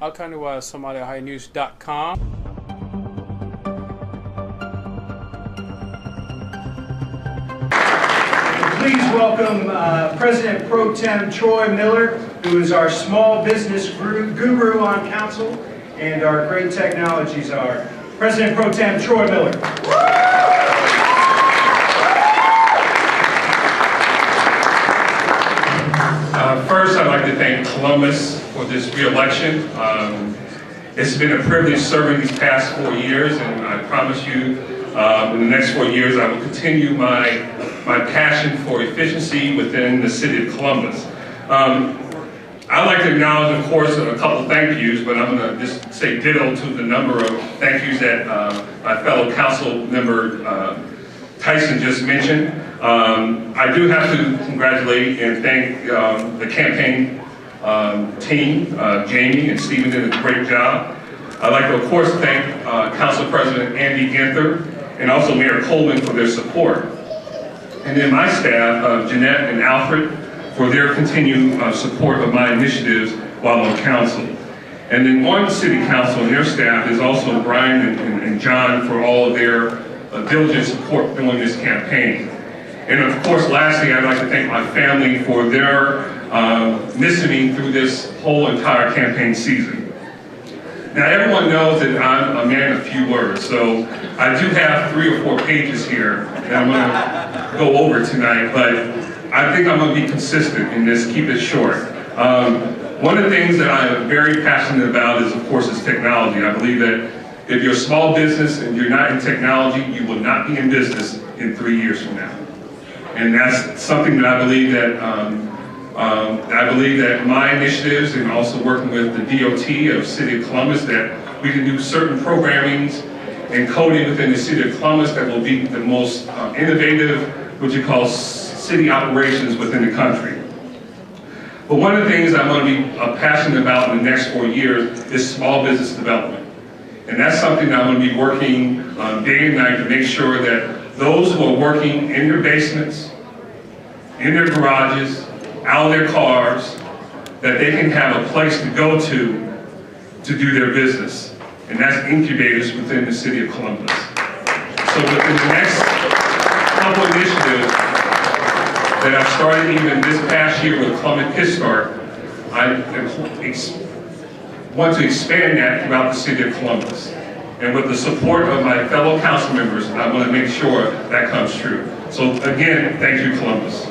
halkani waa Somaliohionews.com. Please welcome President Pro Tem Troy Miller, who is our small business guru on council, and our great technologies are President Pro Tem Troy Miller. First, I'd like to thank Columbus for this re-election. It's been a privilege serving these past 4 years, and I promise you, in the next 4 years, I will continue my passion for efficiency within the city of Columbus. I'd like to acknowledge, of course, a couple thank yous, but I'm going to just say ditto to the number of thank yous that my fellow council member Tyson just mentioned. I do have to congratulate and thank the campaign team. Jamie and Stephen did a great job. I'd like to, of course, thank Council President Andy Ginther and also Mayor Coleman for their support. And then my staff, Jeanette and Alfred, for their continued support of my initiatives while on council. And then on City Council and their staff is also Brian and John for all of their diligent support during this campaign. And of course, lastly, I'd like to thank my family for their listening through this whole entire campaign season. Now, everyone knows that I'm a man of few words, so I do have 3 or 4 pages here that I'm going to go over tonight, but I think I'm going to be consistent in this, keep it short. One of the things that I am very passionate about is, of course, is technology. I believe that if you're a small business and you're not in technology, you will not be in business in 3 years from now. And that's something that I believe that my initiatives and also working with the DOT of City of Columbus, that we can do certain programmings and coding within the City of Columbus that will be the most innovative, what you call city operations within the country. But one of the things I'm going to be passionate about in the next 4 years is small business development. And that's something that I'm going to be working day and night to make sure that those who are working in their basements, in their garages, out of their cars, that they can have a place to go to do their business. And that's incubators within the City of Columbus. So within the next couple initiatives that I've started even this past year with Columbus Kids Start, I want to expand that throughout the City of Columbus. And with the support of my fellow council members, I want to make sure that comes true. So again, thank you, Columbus.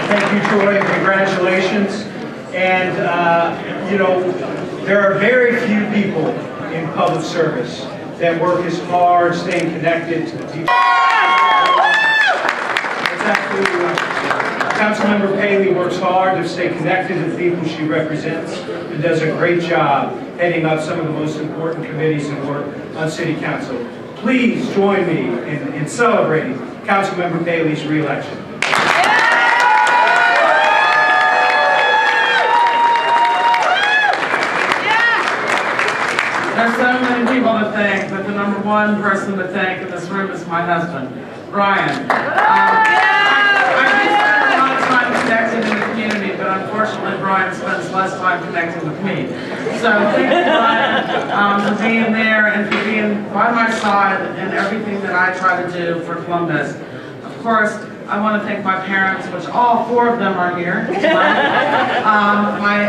Thank you, Troy, and congratulations. And, you know, there are very few people in public service that work as hard staying connected to the people. That's absolutely right. Councilmember Paley works hard to stay connected to the people she represents and does a great job heading up some of the most important committees and work on City Council. Please join me in celebrating Councilmember Paley's re-election. There's so many people to thank, but the number one person to thank in this room is my husband, Brian. I do spend a lot of time connecting in the community, but unfortunately Brian spends less time connecting with me. So thank you, Brian, for being there and for being by my side in everything that I try to do for Columbus. Of course, I want to thank my parents, which all 4 of them are here tonight.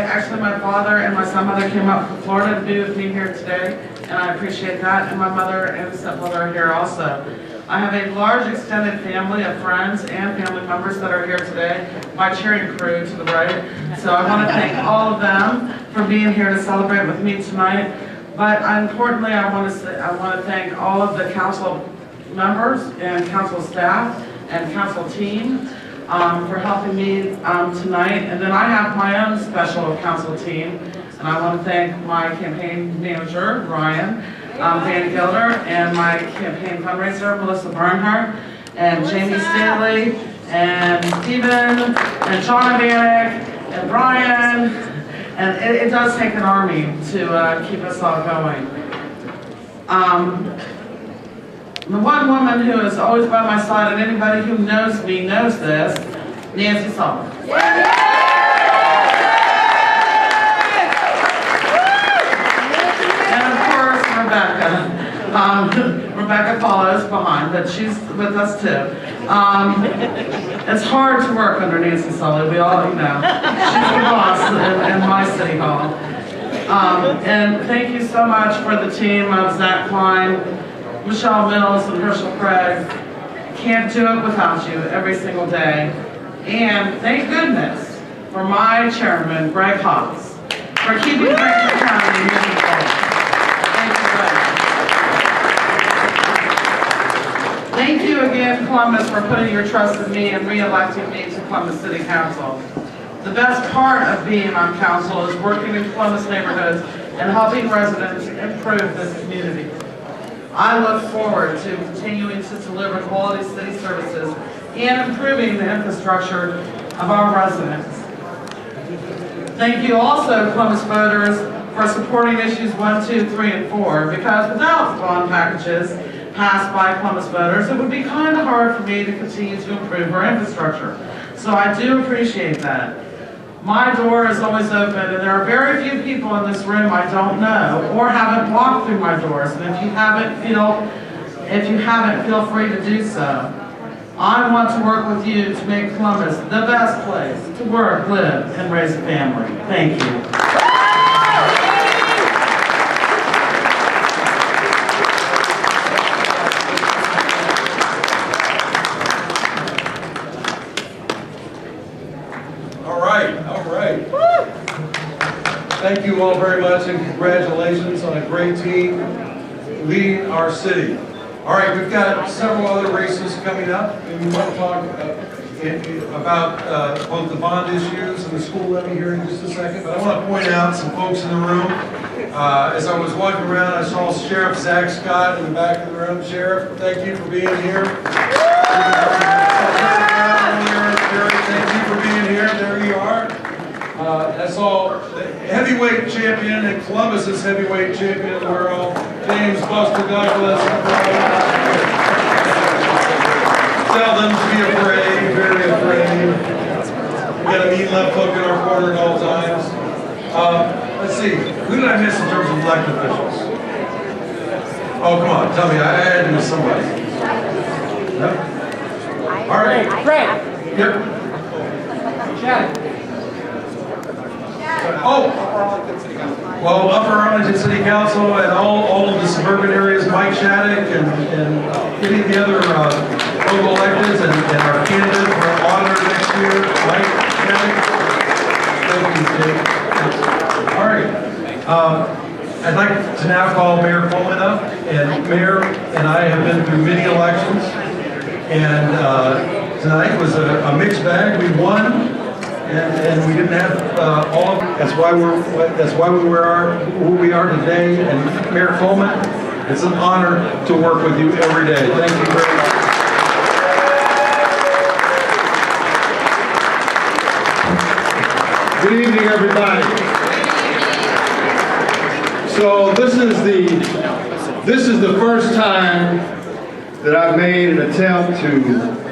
Actually, my father and my stepmother came up from Florida to be with me here today, and I appreciate that. And my mother and stepmother are here also. I have a large extended family of friends and family members that are here today. My cheering crew to the right. So I want to thank all of them for being here to celebrate with me tonight. But importantly, I want to thank all of the council members and council staff and council team for helping me tonight. And then I have my own special council team, and I want to thank my campaign manager, Ryan Van Gilder, and my campaign fundraiser, Melissa Bernhardt, and Jamie Staley, and Stephen, and John Vanek, and Brian. And it does take an army to keep us all going. The one woman who is always by my side, and anybody who knows me knows this, Nancy Sullivan. And of course, Rebecca. Rebecca follows behind, but she's with us too. It's hard to work under Nancy Sully, we all know. She's the boss in my city hall. And thank you so much for the team of Zach Klein, Michelle Mills, and Herschel Craig. Can't do it without you every single day. And thank goodness for my chairman, Greg Hawes, for keeping Franklin County moving forward. Thank you, Greg. Thank you again, Columbus, for putting your trust in me and re-electing me to Columbus City Council. The best part of being on council is working in Columbus neighborhoods and helping residents improve this community. I look forward to continuing to deliver quality city services and improving the infrastructure of our residents. Thank you also, Columbus voters, for supporting issues 1, 2, 3, and 4, because without the bond packages passed by Columbus voters, it would be kind of hard for me to continue to improve our infrastructure. So I do appreciate that. My door is always open, and there are very few people in this room I don't know or haven't walked through my doors. And if you haven't, feel free to do so. I want to work with you to make Columbus the best place to work, live, and raise a family. Thank you. Thank you all very much, and congratulations on a great team leading our city. All right, we've got several other races coming up, and we want to talk about both the bond issues and the school levy here in just a second. But I want to point out some folks in the room. As I was walking around, I saw Sheriff Zach Scott in the back of the room. Sheriff, thank you for being here. Thank you for being here. There you are. I saw the heavyweight champion and Columbus's heavyweight champion of the world, James Buster Douglas. Tell them to be afraid, very afraid. We got a mean left hook in our corner at all times. Let's see, who did I miss in terms of elected officials? Oh, come on, tell me, I had to miss somebody. No? All right. Right. Yep. Chad. Oh, well, Upper Arlington City Council and all of the suburban areas, Mike Shattuck and any of the other local electeds and our candidate for auditor next year, Mike Shattuck. Thank you, Dave. All right. I'd like to now call Mayor Coleman up, and Mayor and I have been through many elections, and tonight was a mixed bag. We won. And we didn't have all of it. That's why we are who we are today. And Mayor Coleman, it's an honor to work with you every day. Thank you very much. Good evening, everybody. So this is the first time that I've made an attempt to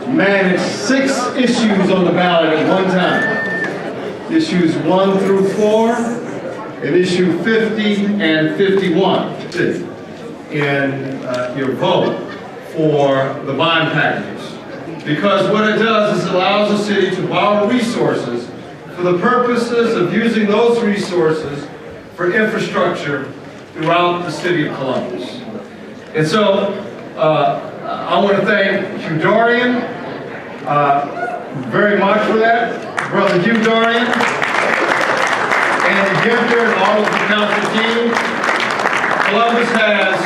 manage 6 issues on the ballot at one time. Issues 1 through 4, and issue 50 and 51 in your vote for the bond packages. Because what it does is it allows the city to borrow resources for the purposes of using those resources for infrastructure throughout the city of Columbus. And so I want to thank Hugh Dorian very much for that, Brother Hugh Dorian, Andy Gifter, and all of the council team. Columbus has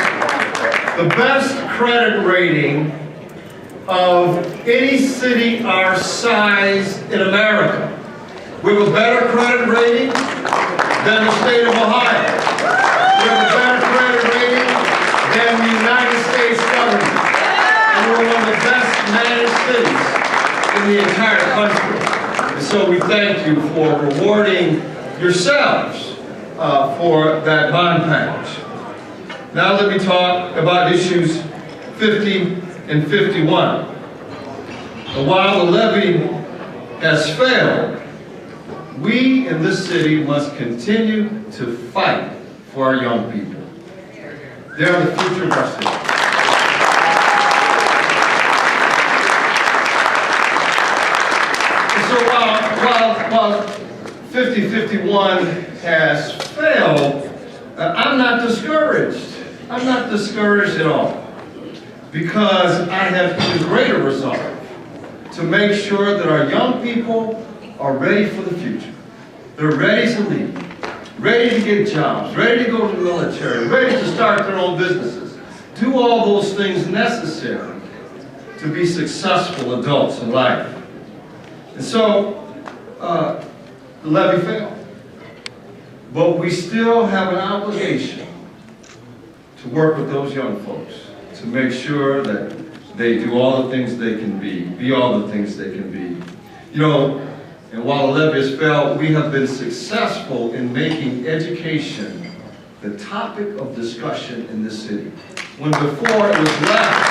the best credit rating of any city our size in America. We have a better credit rating than the state of Ohio. We have a better credit rating than the United States government. And we're one of the best managed cities in the entire country. And so we thank you for rewarding yourselves for that bond package. Now let me talk about issues 50 and 51. And while the levy has failed, we in this city must continue to fight for our young people. They are the future of our city. So while 5051 has failed, I'm not discouraged. I'm not discouraged at all, because I have even greater resolve to make sure that our young people are ready for the future. They're ready to lead, ready to get jobs, ready to go to the military, ready to start their own businesses, do all those things necessary to be successful adults in life. And so, the levy failed. But we still have an obligation to work with those young folks, to make sure that they do all the things they can be all the things they can be. You know, and while the levy has failed, we have been successful in making education the topic of discussion in this city. When before it was left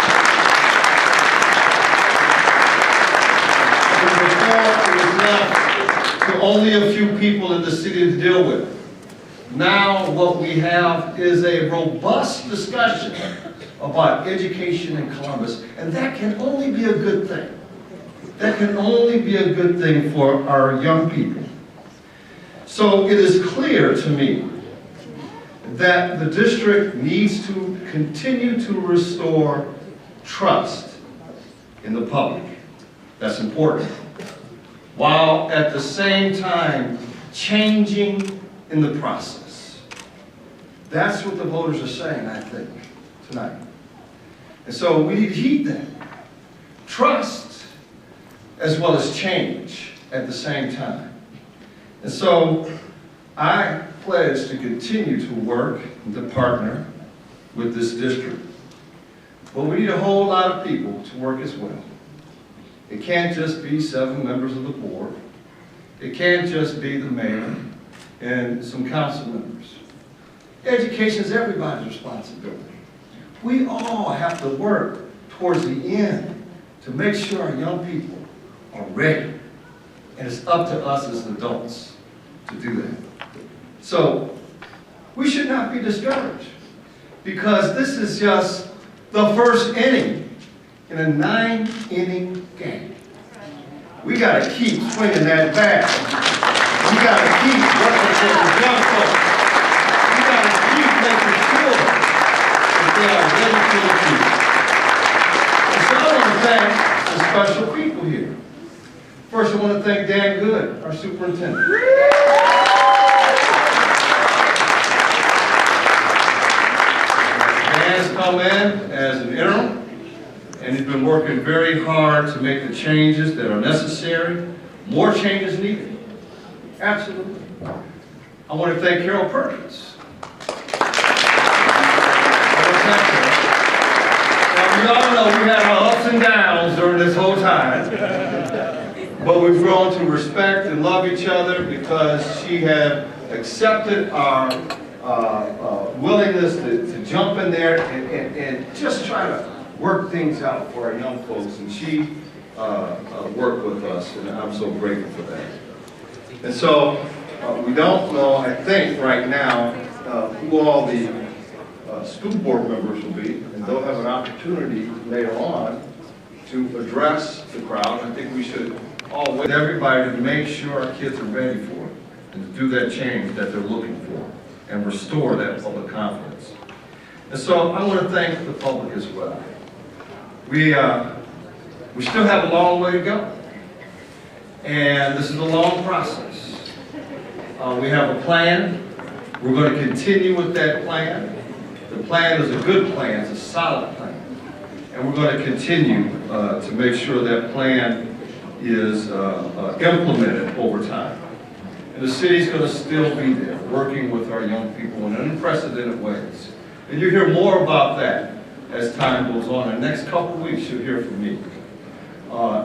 to only a few people in the city to deal with. Now what we have is a robust discussion about education in Columbus, and that can only be a good thing. That can only be a good thing for our young people. So it is clear to me that the district needs to continue to restore trust in the public. That's important. While at the same time changing in the process. That's what the voters are saying, I think, tonight. And so we need to heed that. Trust as well as change at the same time. And so I pledge to continue to work and to partner with this district. But we need a whole lot of people to work as well. It can't just be 7 members of the board. It can't just be the mayor and some council members. Education is everybody's responsibility. We all have to work towards the end to make sure our young people are ready. And it's up to us as adults to do that. So we should not be discouraged, because this is just the first inning in a 9-inning game. We got to keep swinging that bat. We got to keep working for the young folks. We got to keep making sure that they are ready for the future. And so I want to thank the special people here. First, I want to thank Dan Good, our superintendent. Dan's come in as an interim, and he's been working very hard to make the changes that are necessary. More changes needed. Absolutely. I want to thank Carol Perkins. Now, we all know we had our ups and downs during this whole time, but we've grown to respect and love each other because she had accepted our willingness to jump in there and just try to work things out for our young folks, and she worked with us, and I'm so grateful for that. And so we don't know, I think, right now, who all the school board members will be, and they'll have an opportunity later on to address the crowd. I think we should all wait everybody to make sure our kids are ready for it, and to do that change that they're looking for, and restore that public confidence. And so I want to thank the public as well. We still have a long way to go, and this is a long process. We have a plan. We're going to continue with that plan. The plan is a good plan. It's a solid plan, and we're going to continue to make sure that plan is implemented over time. And the city's going to still be there, working with our young people in unprecedented ways. And you'll hear more about that as time goes on. In the next couple of weeks, you'll hear from me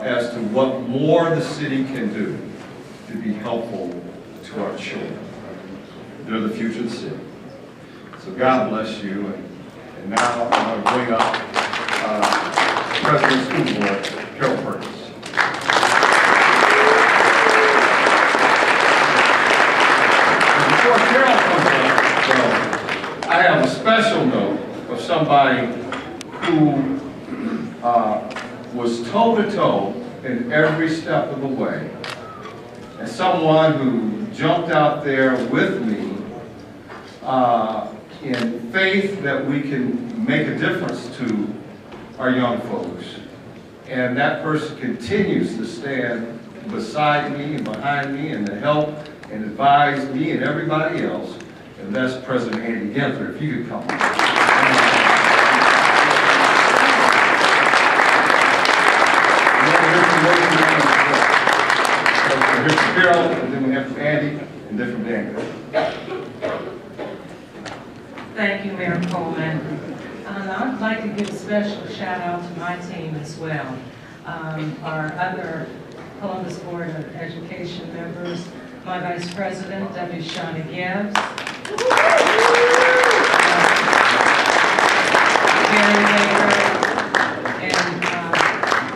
as to what more the city can do to be helpful to our children. They're the future of the city. So God bless you. And now I'm going to bring up President of the School Board, Carol Perkins. special note of somebody who was toe-to-toe in every step of the way. And someone who jumped out there with me in faith that we can make a difference to our young folks. And that person continues to stand beside me and behind me and to help and advise me and everybody else. And that's President Andy Ginther. If you could come. Here's from Carol, and then we have from Andy, and then from Daniel. Thank you, Mayor Coleman. I'd like to give a special shout out to my team as well. Our other Columbus Board of Education members, my Vice President, W. Shauna Gibbs, Gary Baker, and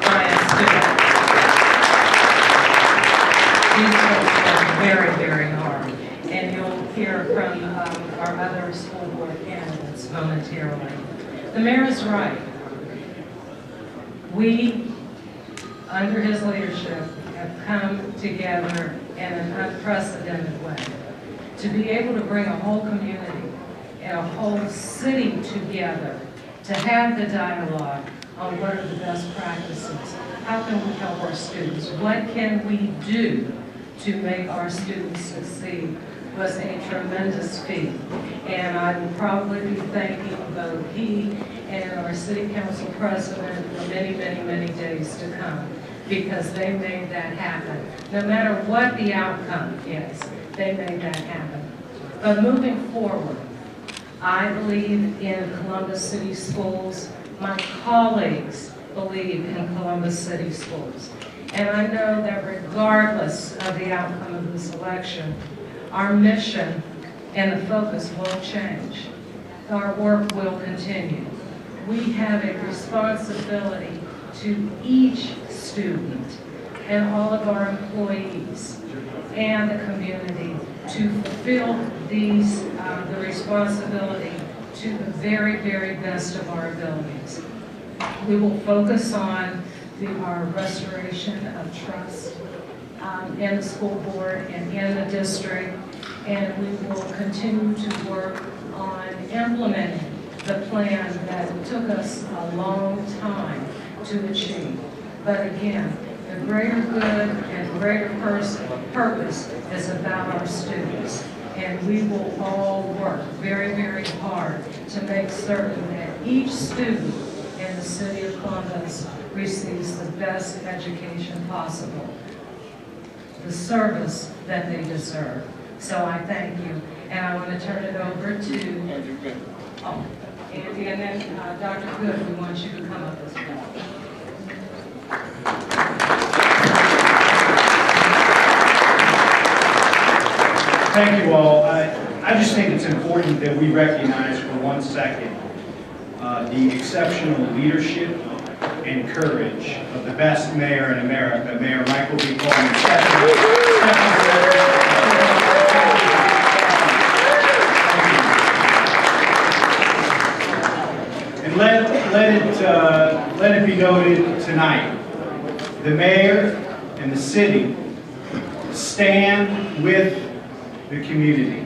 Brian Stewart. These folks work very, very hard, and you'll hear from our other school board candidates momentarily. The mayor is right. We, under his leadership, have come together in an unprecedented way to be able to bring a whole community and a whole city together to have the dialogue on what are the best practices. How can we help our students? What can we do to make our students succeed was a tremendous feat. And I will probably be thanking both he and our city council president for many, many, many days to come, because they made that happen. No matter what the outcome is, they made that happen. But moving forward, I believe in Columbus City Schools. My colleagues believe in Columbus City Schools. And I know that regardless of the outcome of this election, our mission and the focus won't change. Our work will continue. We have a responsibility to each student and all of our employees and the community to fulfill these, the responsibility to the very, very best of our abilities. We will focus on our restoration of trust in the school board and in the district, and we will continue to work on implementing the plan that took us a long time to achieve. But again, the greater good and greater purpose is about our students, and we will all work very, very hard to make certain that each student in the city of Columbus receives the best education possible, the service that they deserve. So I thank you, and I want to turn it over to Andy, and then Dr. Good, we want you to come up as well. Thank you all. I just think it's important that we recognize for 1 second the exceptional leadership and courage of the best mayor in America, Mayor Michael B. Coleman. And let it be noted tonight, the mayor and the city stand with the community.